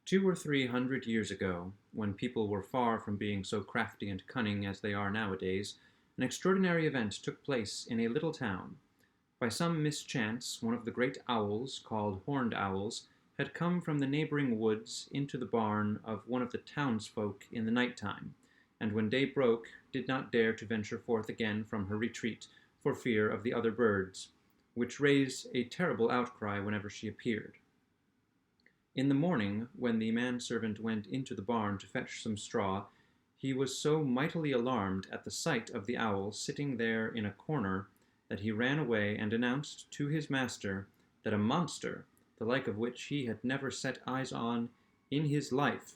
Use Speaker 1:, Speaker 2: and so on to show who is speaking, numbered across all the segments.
Speaker 1: 2 or 3 hundred years ago, when people were far from being so crafty and cunning as they are nowadays, an extraordinary event took place in a little town. By some mischance, one of the great owls, called horned owls, had come from the neighboring woods into the barn of one of the townsfolk in the night time, and when day broke did not dare to venture forth again from her retreat for fear of the other birds, which raised a terrible outcry whenever she appeared. In the morning, when the manservant went into the barn to fetch some straw, he was so mightily alarmed at the sight of the owl sitting there in a corner that he ran away and announced to his master that a monster, the like of which he had never set eyes on in his life,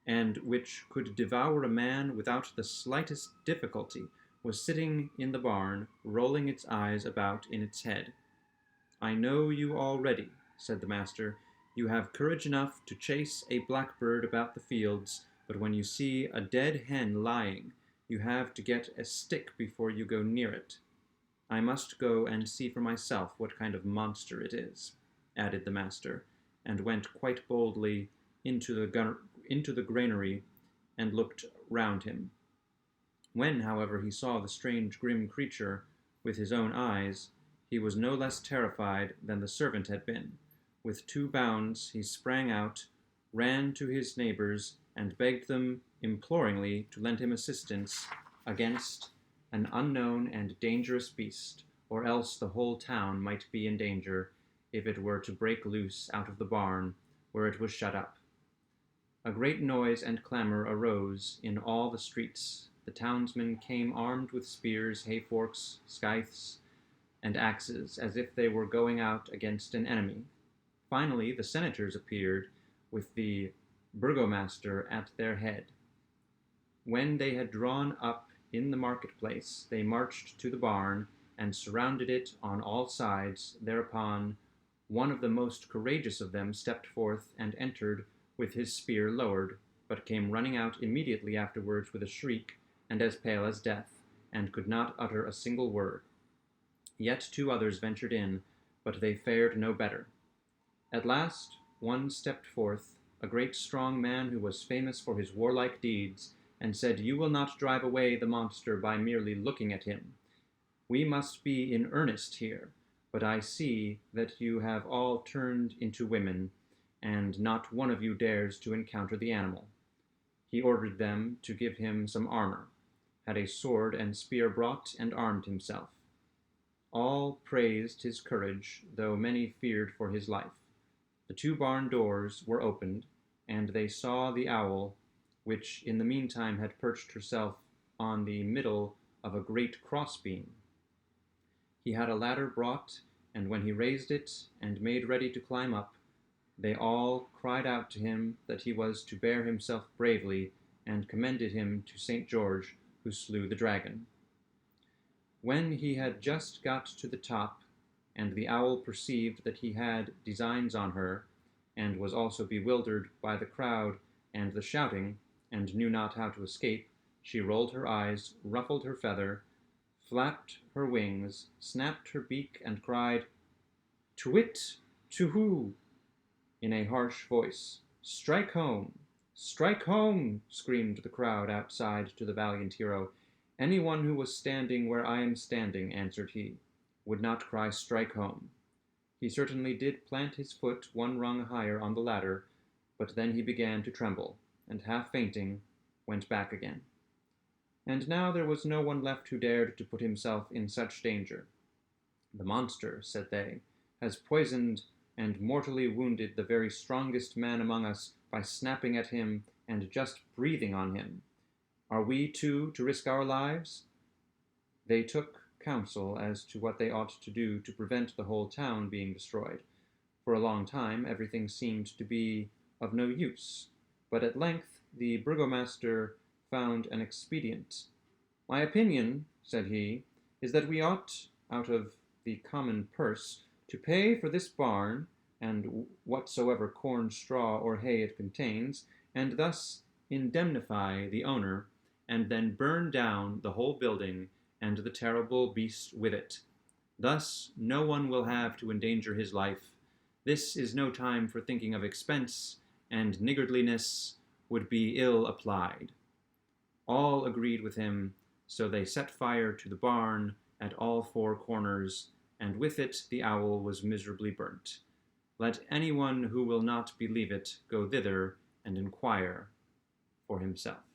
Speaker 1: and which could devour a man without the slightest difficulty, was sitting in the barn, rolling its eyes about in its head. "I know you already," said the master. "You have courage enough to chase a blackbird about the fields, but when you see a dead hen lying, you have to get a stick before you go near it. I must go and see for myself what kind of monster it is," added the master, and went quite boldly into the granary and looked round him. When, however, he saw the strange grim creature with his own eyes, he was no less terrified than the servant had been. With 2 bounds he sprang out, ran to his neighbors, and begged them imploringly to lend him assistance against an unknown and dangerous beast, or else the whole town might be in danger if it were to break loose out of the barn where it was shut up. A great noise and clamor arose in all the streets. The townsmen came armed with spears, hay-forks, scythes, and axes, as if they were going out against an enemy. Finally, the senators appeared, with the burgomaster at their head. When they had drawn up in the marketplace, they marched to the barn and surrounded it on all sides. Thereupon one of the most courageous of them stepped forth and entered with his spear lowered, but came running out immediately afterwards with a shriek and as pale as death, and could not utter a single word. Yet 2 others ventured in, but they fared no better. At last one stepped forth, a great strong man who was famous for his warlike deeds, and said, "You will not drive away the monster by merely looking at him. We must be in earnest here, but I see that you have all turned into women, and not one of you dares to encounter the animal." He ordered them to give him some armor, had a sword and spear brought, and armed himself. All praised his courage, though many feared for his life. The 2 barn doors were opened, and they saw the owl, which in the meantime had perched herself on the middle of a great crossbeam. He had a ladder brought, and when he raised it and made ready to climb up, they all cried out to him that he was to bear himself bravely, and commended him to St. George, who slew the dragon. When he had just got to the top, and the owl perceived that he had designs on her, and was also bewildered by the crowd and the shouting, and knew not how to escape, she rolled her eyes, ruffled her feather, flapped her wings, snapped her beak, and cried, "To-wit, to-who," in a harsh voice. "Strike home! Strike home!" screamed the crowd outside to the valiant hero. "Anyone who was standing where I am standing," answered he, "would not cry 'strike home.'" He certainly did plant his foot 1 rung higher on the ladder, but then he began to tremble, and half fainting, went back again. And now there was no one left who dared to put himself in such danger. "The monster," said they, "has poisoned and mortally wounded the very strongest man among us by snapping at him and just breathing on him. Are we, too, to risk our lives?" They took counsel as to what they ought to do to prevent the whole town being destroyed. For a long time everything seemed to be of no use, but at length the burgomaster found an expedient. "My opinion," said he, "is that we ought, out of the common purse, to pay for this barn and whatsoever corn, straw, or hay it contains, and thus indemnify the owner, and then burn down the whole building and the terrible beast with it. Thus no one will have to endanger his life. This is no time for thinking of expense, and niggardliness would be ill applied. All agreed with him, so they set fire to the barn at all four corners, and with it the owl was miserably burnt. Let anyone who will not believe it go thither and inquire for himself.